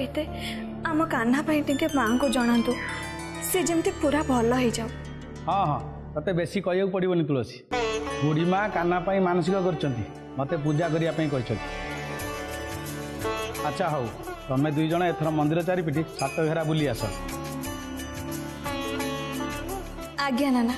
सहित आम कान्हा टे माँ को जनातु सी जमती पूरा भल हो जाओ। हाँ हाँ ते बेसी कह पड़ोनी तुलसी बुढ़ी माँ कान्हा मानसिक कर मते पूजा करने। अच्छा हौ तमें दुई जन एथर मंदिर चारिपिठी सात घेरा बुली आस। आज्ञा नाना।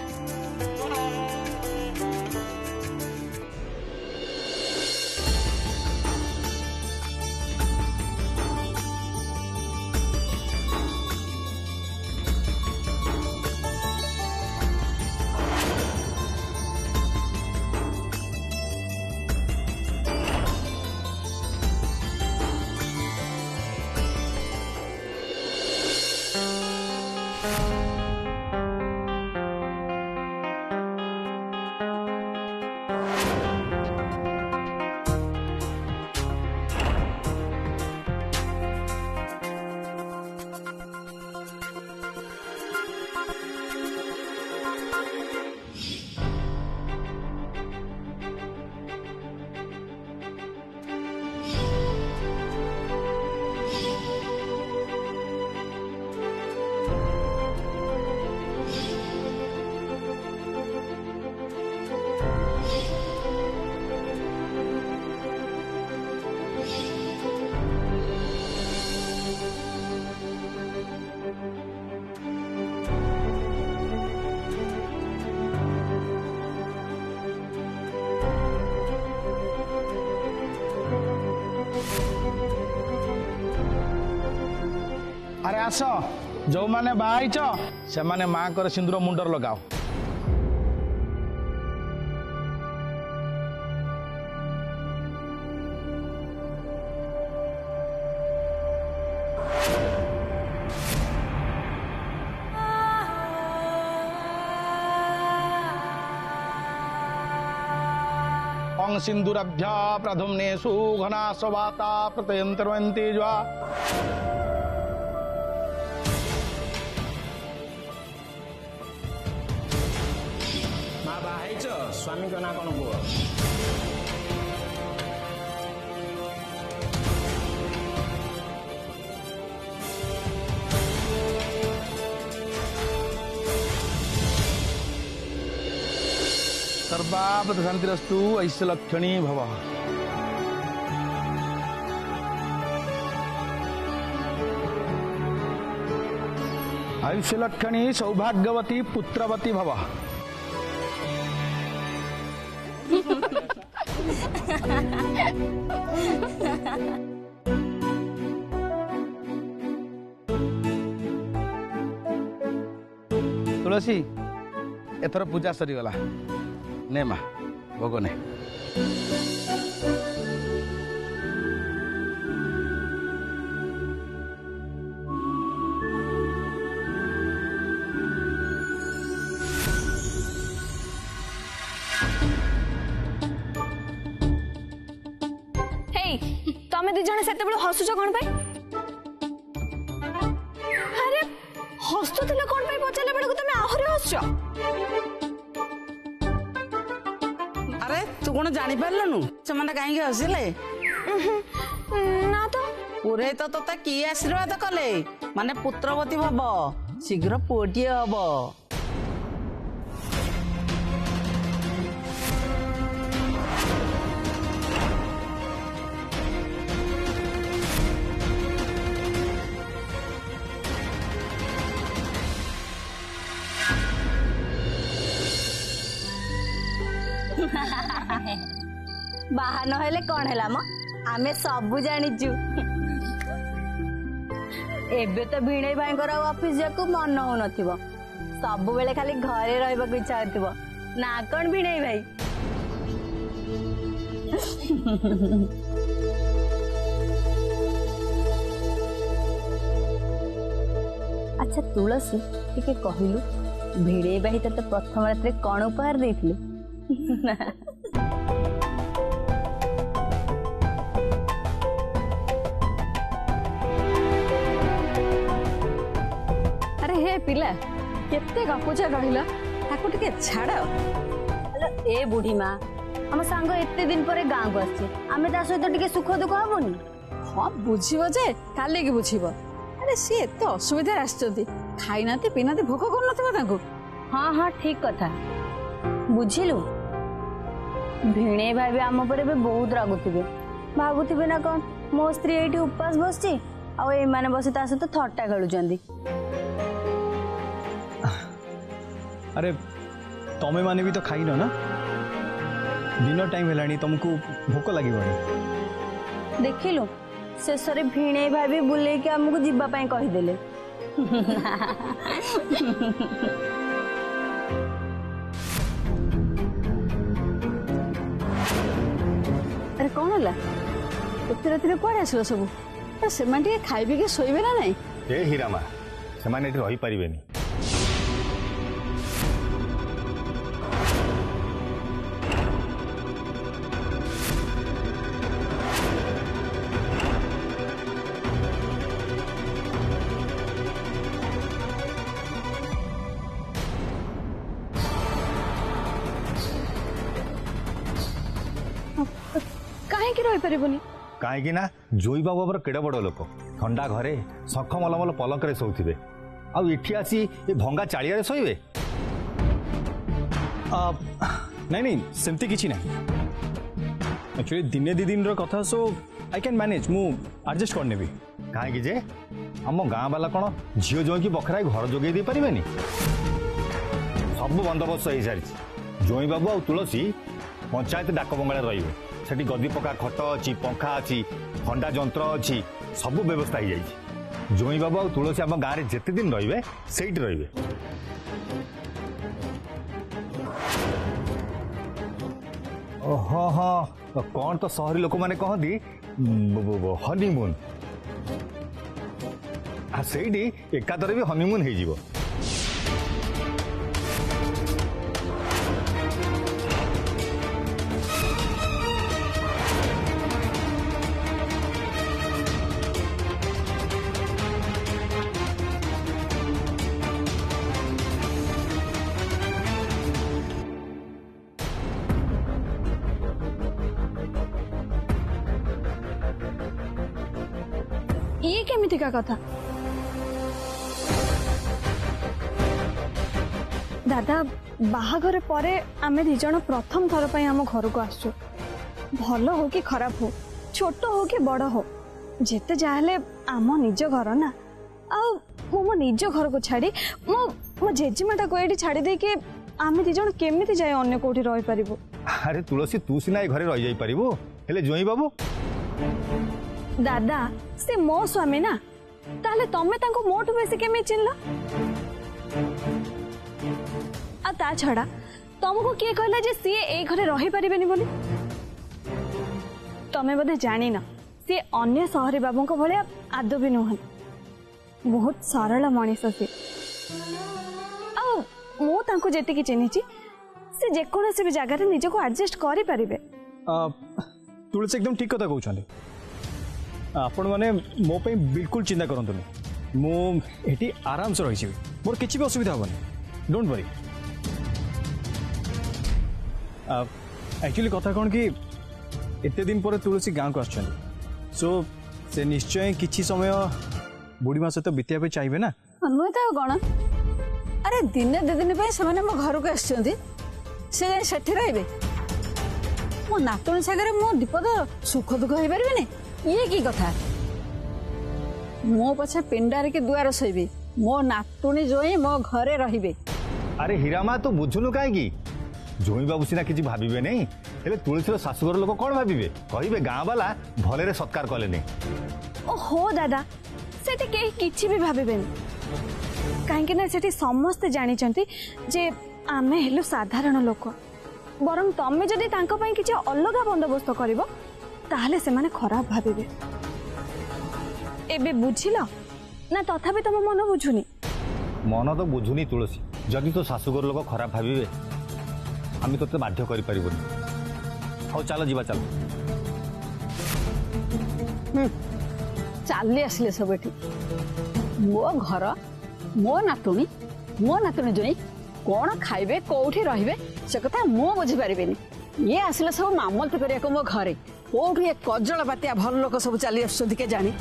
अरे आस जो माने बाइच से माने माँ कर सिंदूर मुंडर लगाओ। पंग सिंदूरभ्या प्रधुम्नेषु घना स्वभाता प्रत्यंतरवंती ज्वा। स्वामी को ना कौन बुआ सर्वापद शांतिरस्तु ऐश्वर्यलक्षणी भव। ऐश्वर्यलक्षणी सौभाग्यवती पुत्रवती भव। तुलसी एथर पूजा सरीगला ने माँ भोग ने। तमे दी जने सेते बेले हसुच कोन पे? अरे हसतो थिला कोन पे पचाले बेले को तमे आहुरी हसछ? अरे तू कोन जानि परलनु से माने काहे हसिले? ना तो पुरे तो तोते की आशीर्वाद कले माने पुत्रवती भव शीघ्र पुटिए हबो। बाहा नहेले कौन है म आमे सबु जानिचु। एबे तो भिणेई भाई ऑफिस जाकू मन हो नथिबो सब बेले खाली घरे रहबा को इच्छा होतिबो ना कौन भिणेई भाई। अच्छा तुलसी टिके कहिलु भिणेई भाई तो प्रथम रात्रि कौन उपहार देथिलु? पिला केते गपुचा कहला ताको टिके छाड़। हेलो ए बुढ़ी माँ हम सांग एते दिन पर गाँव को आछे आमे ता सहित टिके सुख दुख हबोनी। हाँ बुझिब जे काली की बुझिब अरे सी एते असुविधा आसचंती खाई नाती पी नाती भोक कर नथिबो तांको हाँ हाँ ठीक कथा बुझिलु भिणे भाई भी आम पर भी बहुत रागुथिबे भागुथिबे ना कौन मो स्त्री एठी उपवास बसची आ ए माने बसी ता सहित थट्टा खेलुचंदी अरे तमे माने भी तो खाई न ना डिनर टाइम हेलानी तुमको भोक लगी देखिलु शेष भिणे भाई भी बुले के आमको जीवा पाई कहिदेले अरे कौन होला एते राति कुआडे आसलो सब से खाइबे कि शोबे ना नहीं ए हीरामा से रही पारिबेनी काहे रही पारिबनी कहीं ना जोई बाबूर केड़ बड़ लोक ठंडा घरे शख मलमल पलक शोथे आठी आसी ये भंगा चाड़िया शोबे नहीं नहीं सेमती किछि नहीं एक्चुअली दिने दी दिन कथा सो आई कैन मैनेज मु एडजस्ट करने भी कहीं जे आम गाँ वाला कौन झील जोई की बखरा घर जोगे दे पारे सब बंदोबस्त हो सारी जोई बाबू आ तुलसी पंचायत डाक बंगाल रे सेठी गदी पका खट अच्छी पंखा अच्छी ठंडा जंत्र अच्छी सब व्यवस्था हो जाए जोई बाबू आ तुलसी आम गाँव में जिते दिन रे से रे हाँ हाँ कौन तो सहरी लोक मैंने कहती हनीमून से एकादर भी हनीमून हो ये केमिति का कथा दादा बाहाघर परे आमे दी जण प्रथम थर पई हम घर को आसु भल हो कि खराब हो छोट हो कि बड़ हो जेते जाहले आम निज घर ना आ मो निज घर को छाड़ी मो जेजेमाटा को एठी छाड़ी दे के आमे दी जण केमिति जाय अन्य कोठी रहि परिबो अरे तुलसी तू सिना ए घरे रहि जाई परिबो हेले जोई बाबू दादा से मो स्वामी ना ताले तमे तांको मोटू बेसी केमि चिन्हला आ ता छड़ा तुमको किए कहला जे सी ए घरे रहि परिबेनी बोली तमे बदे जानी ना सी अन्य सहरी बाबू को भले आदो भी नुहन बहुत सरल मनीष सी आ मो तांको जेते की चिन्हिची से जे कोनोसी भी जगह रे निज को एडजस्ट करि परिबे तुलसी एकदम ठीक कथा कहउछले आपण माने मो पे बिल्कुल चिंता करंतु मो एटी आराम से रही मोर किसी भी असुविधा हेनी डोंट वरी एक्चुअली कथा कौन कि एते दिन पर तुलसी गाँव को आछन सो से निश्चय किछि समय बुढ़ीमा सहित बिताइबा पे चाहिए ना नुहे तो कौन अरे दिने दे दिन से मो घर को आसछंती से सेठी रहिबे मो नातुणी सागर मो दीपद सुख दुख हो पारे ये की कथा मो पछे पिंडार के दुआर शोबी मो नातुणी जोई मो घरे रहिबे अरे हीरामा तो बुझुनु कहीं जोई बाबू सिना किसी भावे नहीं हेले तुलसीर शाशुघर लोक कौन भावे कहे गाँ वाला भले सत्कार कले नहीं ओहो दादा सेठी केही किछि भी भाबिबेनी काहेकि ना सेठी समस्त जानिचंती जे आमे हेलु साधारण लोक बरं तमे जदि तांको पई किछि अलगा बंदोबस्त करिवो ताहले से माने खराब भाबिबे एबे बुझिलो ना तथापि तम मन बुझुनी मन तो बुझुनी तुलसी जदि तो शाशुघर लोक खराब भावे आम तो बाध्य कर चलो जीवा चलो चली आसले सब एठी मो घर मो नातुणी जोई कौन खाइबे कोठी रहिबे से कथा मो बुझी पारिबेनी ये आसिले सब मामलती करिया मो घरे कोठी ए कजल बातिया भल लोक सब चली आसुछंती के जानी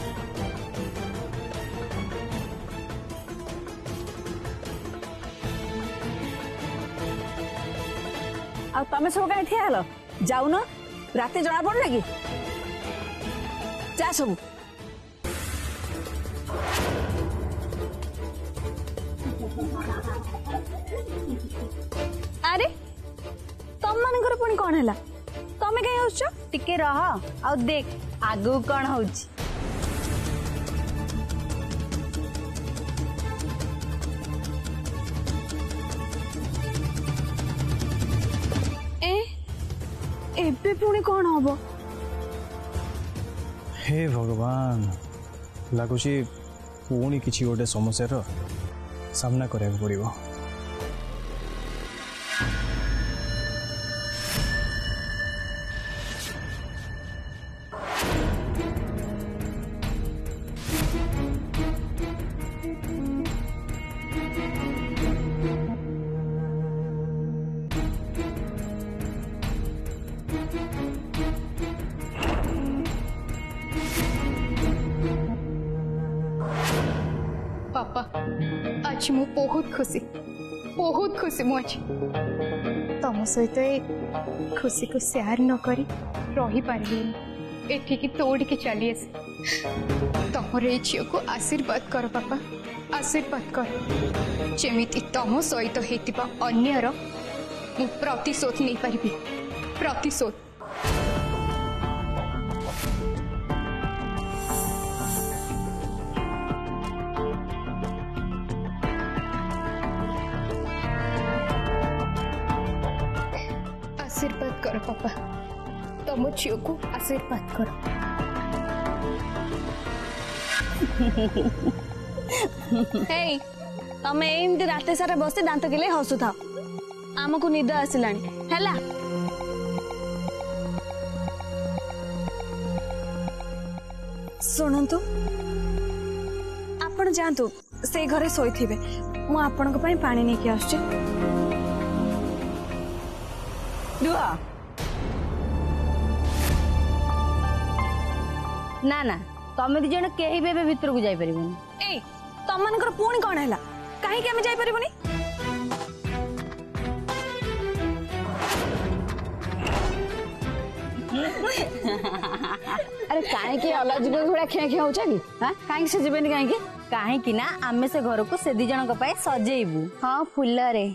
आ तमे सब कहीं ठिया हेलो जाउन राते जना पड़ला कि जा सब अरे तम मानकर पुणी कौन है तमे कहीं आउछ टिके रह आ देख आगु कौन होउची एबे पुणी कौन हम हे भगवान लगुच पुणी किसी गोटे समस्या सामना करा पड़ो पापा आज मु बहुत खुशी मु आज तुम सहित खुशी को शेयर न करी रही पारि एठिकी तोड़िकी चली आस तुमर ये झील को आशीर्वाद कर पापा आशीर्वाद कर जेमिति तुम सहित होता अन्यर मु प्रतिशोध नहीं पारि प्रतिशोध आशीर्वाद करो पापा तुम झील को आशीर्वाद करो हे तमे एमती राते सारा बस दांत किले हसु था आमको निद आसिलानी हैला शुणु आपण जातु से घरे शोथे मु आपण पानी नहीं आसुची ना ना तमे दी जण केही बेबे भीतर को जाई परिबनी ए तम मानकर पुणी कौन है कहीं आम जापरबनी अरे कहीं अलग भाया खिया खिया हो कहीं से जीवन कहीं काहे ना आमे से घर को से दी जण को पाए सजेइबू हां फुल रे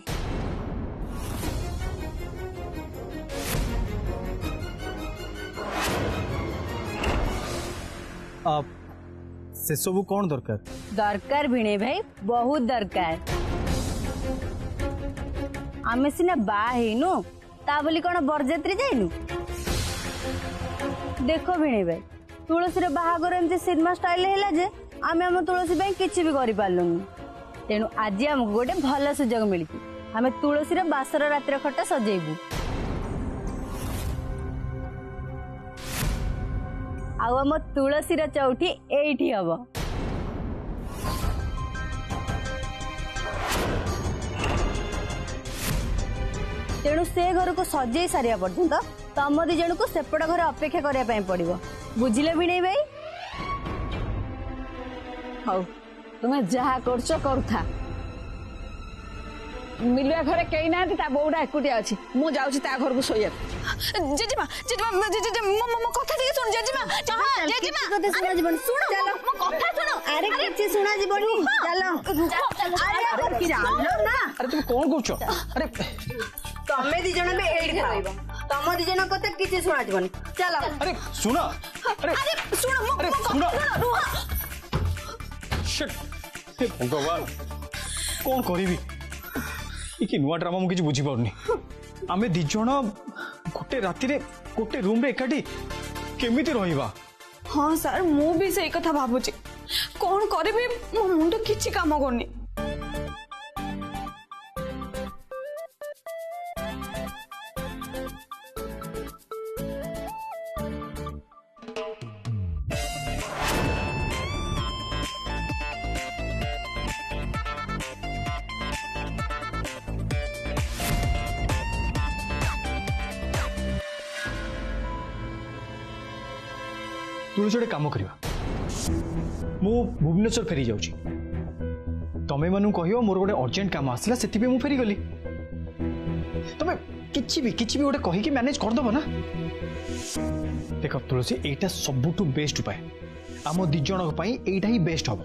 से सब कौन दरकार दरकार भिणे भाई बहुत दरकार आमे सिना बा हेनु ता बोली कोन बरजात्री जाइनु देखो भिणे भाई तुलसी रे बाहागर एमते सिनेमा स्टाइल हैला जे आमे हम तुलसी भाई किछि भी करि पालुनु तेनु आज हमको गोटे भल सुजोग मिली आमे तुलसी रे बासर रातिर खटा सजेइबू आम तुलसी चौठी एठी हब तेणु से घर को सजे सारिया पर्यंत तम दी जन को सेपट घर अपेक्षा करने पड़ो बुझिले भी नहीं भाई हौ तुम्हें जहा करुथा मिलुआ घरे कई ना बोड़ा एकुटिया अच्छी मु जाऊँ ता घर को शोया जेजेमा जेजेमा जेजेमा मो कथा टिके सुन जेजेमा जेजेमा कथा सुना जीवन सुन चलो मो कथा सुन अरे किछि सुना जीवन चलो अरे चलो ना अरे तुम कौन कहूच अरे तमे दी जण बे एडी रहइबो तम दी जण कथा किछि सुना जीवन चलो अरे सुना अरे सुन मो अरे सुना शिट हे भगवान कौन करिवि इकी नुआ ड्रामा मु किछि बुझी पाउनी आमे दी जण गोटे राति रे गोटे रूम रे एकाठी केमिति रहिबा हाँ सर मु भी सही कथा भाबुची कौन करबी मो मुंड किछि काम करनी तुलसी गोटे काम करवा मु भुवनेश्वर फेरी जाऊँ तमें मानू कह मोर गोटे अर्जेंट काम आसला से मु फेरी गली तमें किछि भी गोटे कहीकि मैनेज करदब ना देख तुलसी एटा सबुठु बेस्ट उपाय आम दी जन एटा ही बेस्ट हम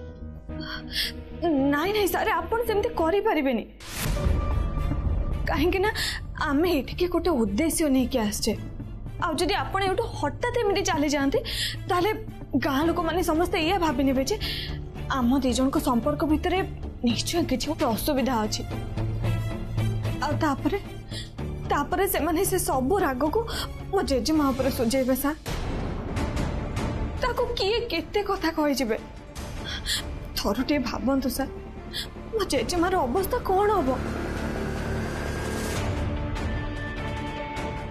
नाई नाई सर आपन सेमती करि परिबेनी काहेकि ना आमे एठिके गोटे उद्देश्य नहीं के आछे आ जदि आपण एठो हठात एमिति चली जाते ताले गाँ लोक माने समस्त ये भाबी नेबे जे आम दी जन को संपर्क भितरे निश्चय किछि गोटे असुविधा अछि आ तापरे से माने से सब राग को मो जेजेमा ऊपर सुझेबे सा ताको किए केते कथा कहि जिबे थरुटे भाबंतु सा मो जेजेमार अवस्था कौन हम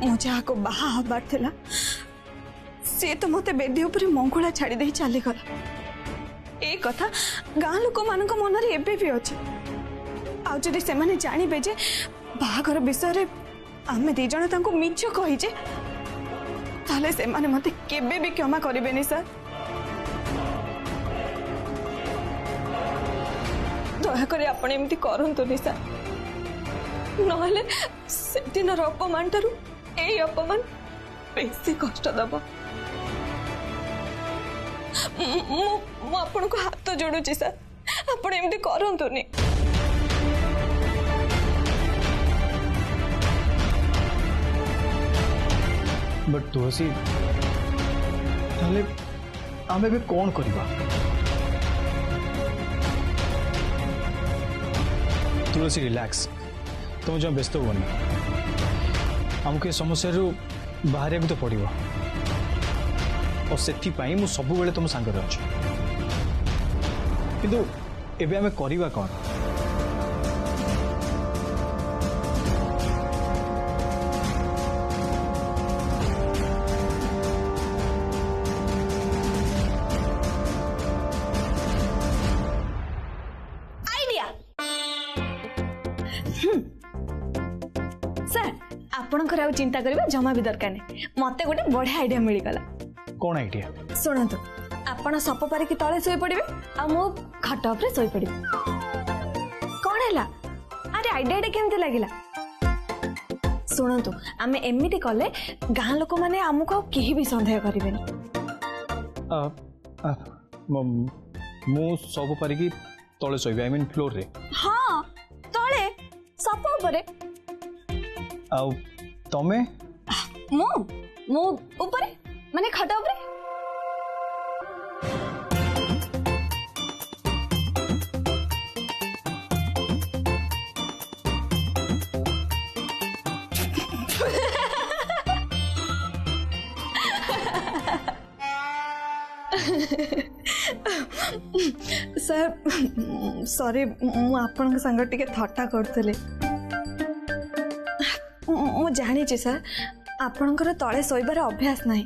मो जहाँ को बाहा हबार थिला से तो मते बेदी ऊपर मंगला छाड़ी दे चली गला ए कथा गाँ लोक मान मन एबे भी अच्छे आ जदि से माने जानिबे जे बाहागर विषय रे आमे दी जण तांको मिछ कहि जे ताले से माने मते केबे भी क्षमा करिबेनी सर दया करे आपण एमती करंतुनी सर नहले से दिनर अपमान तारु ए अपमान बेसी कष्ट दब मु आपण को हाथ जोड़ुची सर आपण एमती करंतुनी बट तुलसी ताले आमे भी कौन करबा तुलसी रिलैक्स तुम जो व्यस्त होनी आमको ये समस्या बाहर भी तो पड़ो और से मु सब बेले तुम सांगे अच्छे किंतु एबे आमे करबा कौन आपणकर आउ चिंता करबा जमा भी दरकार नहीं मते गोटे बढ़िया आइडिया मिल गला कौन आइडिया सुनंतु आपण सप पारे की तळे सोई पड़िबे आ मो खट ऊपर सोई पड़िबे कोन हैला अरे आइडिया केमते लागिला सुनंतु आमे एमिति कले गाँ लोक माने हमको केही भी संदेह करिबेनी मु सब पारे की तळे सोइबे आई मीन फ्लोर रे हां तळे सप ऊपर आउ तमे मु ऊपर माने खट ऊपर सर सॉरी मु आपन संग टिके थट्टा करतले मु जानी सर आपणकर तले शोबार अभ्यास नहीं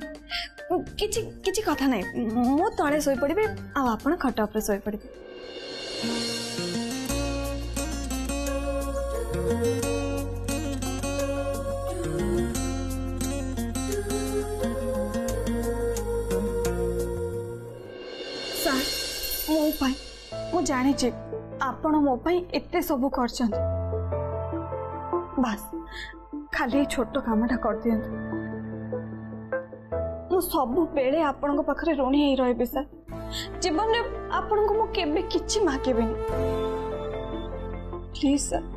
किछि किछि कथा नहीं मु तले शोई पड़िबे आ आपण खट ऊपर शोई पड़िबे सर मो पाई मु जानी आपण मो पाई एते सब करछन बस खाली छोट कामटा कर दियंतु मु सब बेले आपण पाखरे ऋणी ही रहिबे सर जीवन में आपण को मु केबे किछि मागेबेनी प्लीज सर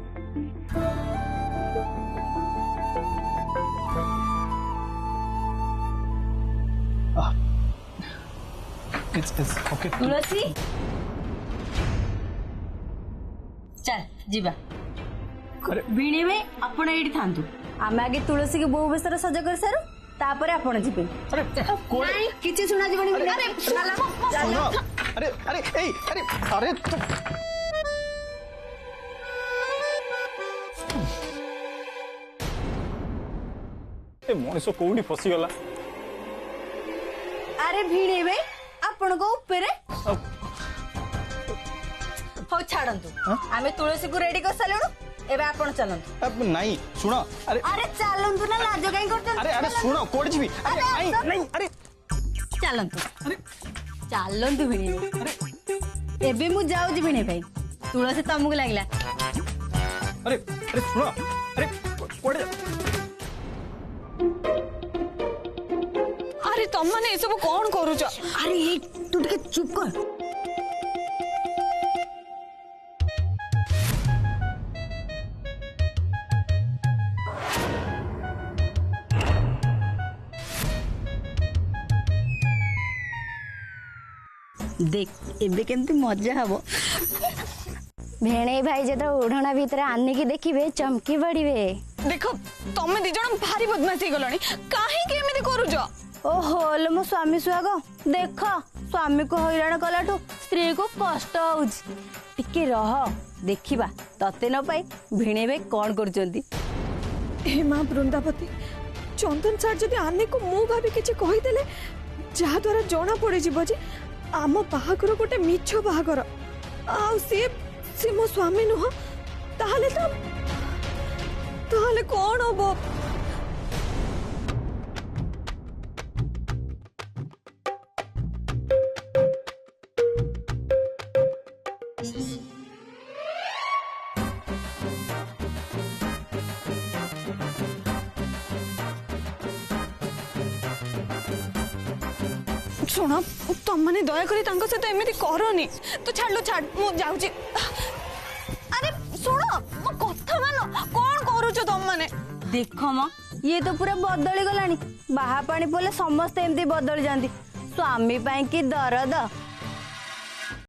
it's okay तुलसी चल जीवा अरे भिणी में आपण एठी थांतु आमे आगे तुलसी के बहु बेसर सजा कर सारू तापरे आपण जिबे अरे नहीं किछि सुना जीवनी अरे चला अरे अरे ए अरे अरे ए मनीष कोउडी फसी गला अरे भिणी में आपण को ऊपरे हो छाड़ंतु आमे तुलसी को रेडी कर सालणु एबे आपण चलंतु अब नहीं सुनो अरे अरे चलंतु ना लाज काई करतन अरे अरे सुनो कोड जी अरे नहीं नहीं अरे ଚାଲନ୍ତୁ ଚାଲନ୍ତୁ ଭିଣେଇ ଏବେ ମୁଁ ଯାଉଛି ଭିଣେଇ ଭାଇ ତୁଳସୀ ତମକୁ ଲାଗିଲା अरे अरे सुनो अरे कुआडे अरे तुम मैंने सब कौन करूच अरे तू टिके चुप कर देख एबे केमती मजा हबो भेणे भाई जब ओढ़ना भीतर आने की देखिए चमकी पड़े देखो तमें दी जन भारी बदमाशी गलनी काहे के एमिति करूच ओहो लो मो स्वामी सुहाग देख स्वामी को हैरान कलाठू स्त्री को कष्ट टिके रह देखिबा तते न पाई भिणे भाई कौन करचंती हे मां बृंदावती चंदन सर जदि आने को मु भाभी किछि कहि देले जहा द्वारा जणा पड़े जीव जे आम बाहागर गोटे मिछ बाहागर आ से मो स्वामी नुह ताहले कौन हबो शुण तुम मैंने दयाक सहित एमती करनी तो छाड़ मु जाऊँ अरे शुण मो कथा मान कौन करूच तुम मैंने देख म ये तो पूरा बदली गलानी बाहा पानी पड़े समस्ते एमती बदली जाती स्वामी पाई की दरद